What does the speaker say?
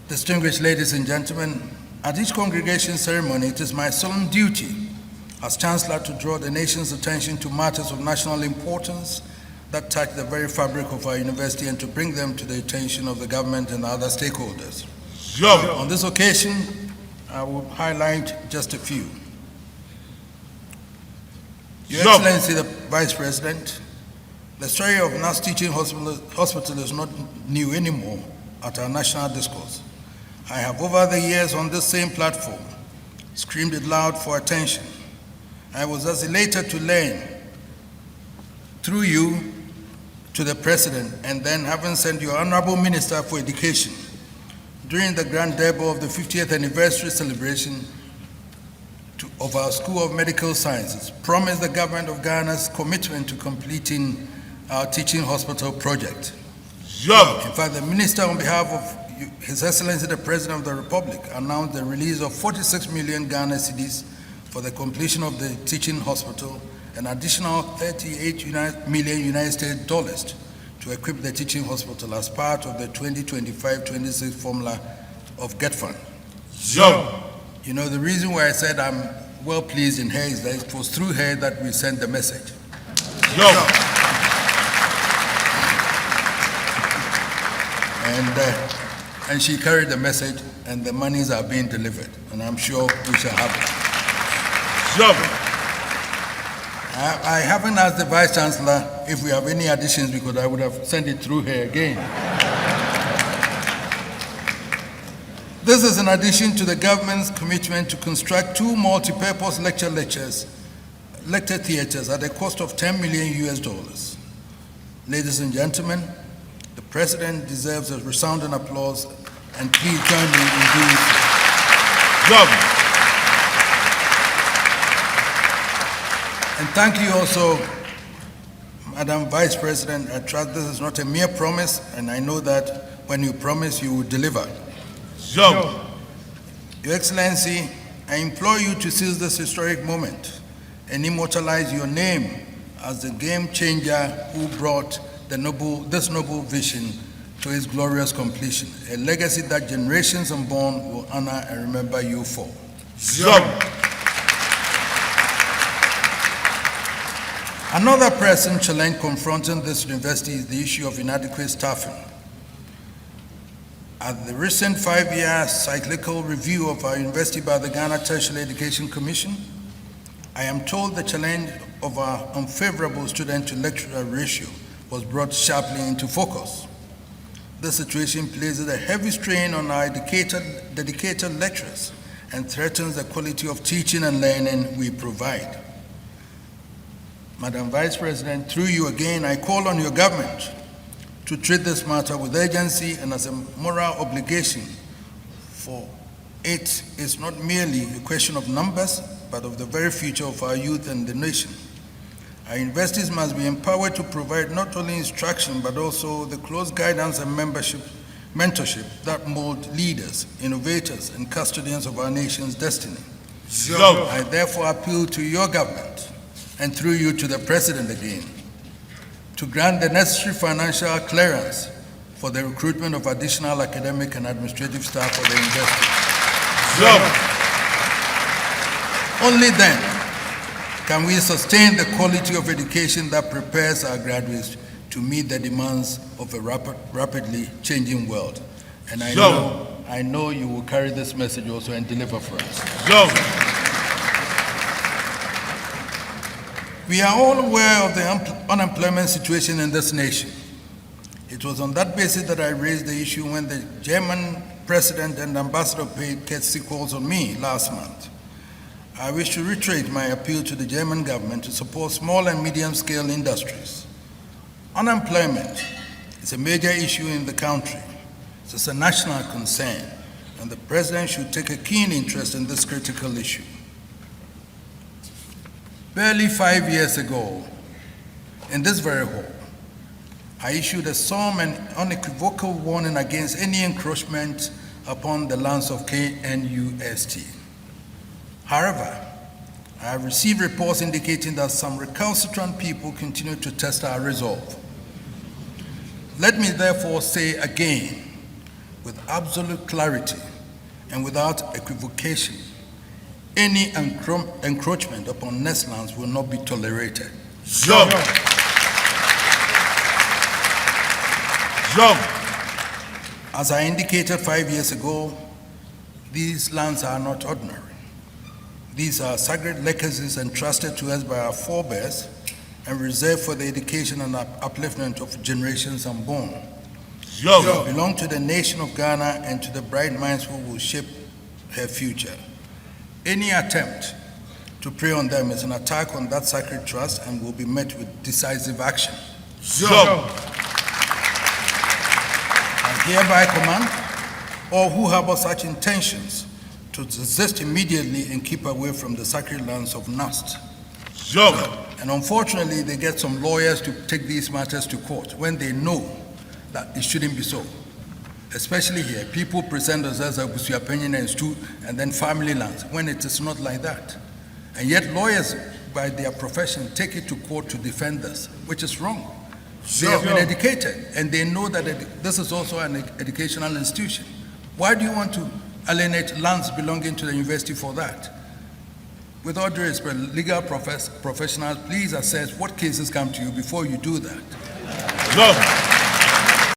Distinguished ladies and gentlemen, at each congregation ceremony, it is my solemn duty as Chancellor to draw the nation's attention to matters of national importance that touch the very fabric of our university and to bring them to the attention of the government and other stakeholders. On this occasion, I will highlight just a few. Your Excellency, the Vice President, the story of KNUST Teaching Hospital is not new anymore at our national discourse. I have over the years on this same platform screamed it loud for attention. I was thus elated to learn through you to the President and then having sent your Honorable Minister for Education during the grand debut of the 50th anniversary celebration of our School of Medical Sciences, promised the government of Ghana's commitment to completing our teaching hospital project. In fact, the Minister, on behalf of His Excellency the President of the Republic, announced the release of 46 million Ghana cedis for the completion of the teaching hospital, an additional 38 million United States dollars to equip the teaching hospital as part of the 2025-26 formula of GET-FUND. You know, the reason why I said I'm well pleased in her is that it was through her that we sent the message. And she carried the message, and the monies are being delivered, and I'm sure we shall have it. I haven't asked the Vice Chancellor if we have any additions because I would have sent it through her again. This is in addition to the government's commitment to construct 2 multi-purpose lecture theaters at a cost of $10 million US. Ladies and gentlemen, the President deserves a resounding applause, and please join me in doing so. And thank you also, Madam Vice President. I trust this is not a mere promise, and I know that when you promise, you will deliver. Your Excellency, I implore you to seize this historic moment and immortalize your name as the game changer who brought this noble vision to its glorious completion, a legacy that generations unborn will honor and remember you for. Another pressing challenge confronting this university is the issue of inadequate staffing. At the recent 5-year cyclical review of our university by the Ghana Tertiary Education Commission, I am told the challenge of our unfavorable student-to-lecturer ratio was brought sharply into focus. This situation places a heavy strain on our dedicated lecturers and threatens the quality of teaching and learning we provide. Madam Vice President, through you again, I call on your government to treat this matter with urgency and as a moral obligation, for it is not merely a question of numbers, but of the very future of our youth and the nation. Our universities must be empowered to provide not only instruction, but also the close guidance and mentorship that mold leaders, innovators, and custodians of our nation's destiny. I therefore appeal to your government, and through you to the President again, to grant the necessary financial clearance for the recruitment of additional academic and administrative staff for the university. Only then can we sustain the quality of education that prepares our graduates to meet the demands of a rapidly changing world. And I know you will carry this message also and deliver for us. We are all aware of the unemployment situation in this nation. It was on that basis that I raised the issue when the German President and Ambassador paid courtesy calls on me last month. I wish to reiterate my appeal to the German government to support small and medium-scale industries. Unemployment is a major issue in the country. It is a national concern, and the President should take a keen interest in this critical issue. Barely 5 years ago, in this very hall, I issued a solemn and unequivocal warning against any encroachment upon the lands of KNUST. However, I have received reports indicating that some recalcitrant people continue to test our resolve. Let me therefore say again, with absolute clarity and without equivocation. Any encroachment upon NUST lands will not be tolerated. Jump. Jump. As I indicated 5 years ago, these lands are not ordinary. These are sacred legacies entrusted to us by our forebears and reserved for the education and upliftment of generations unborn. They belong to the nation of Ghana and to the bright minds who will shape her future. Any attempt to prey on them is an attack on that sacred trust and will be met with decisive action. I hereby command all who harbor such intentions to desist immediately and keep away from the sacred lands of NUST. And unfortunately, they get some lawyers to take these matters to court when they know that it shouldn't be so. Especially here, people present us as a opinion and then family lands, when it is not like that. And yet lawyers, by their profession, take it to court to defend us, which is wrong. They have been educated, and they know that this is also an educational institution. Why do you want to alienate lands belonging to the university for that? With all due respect, legal professionals, please assess what cases come to you before you do that.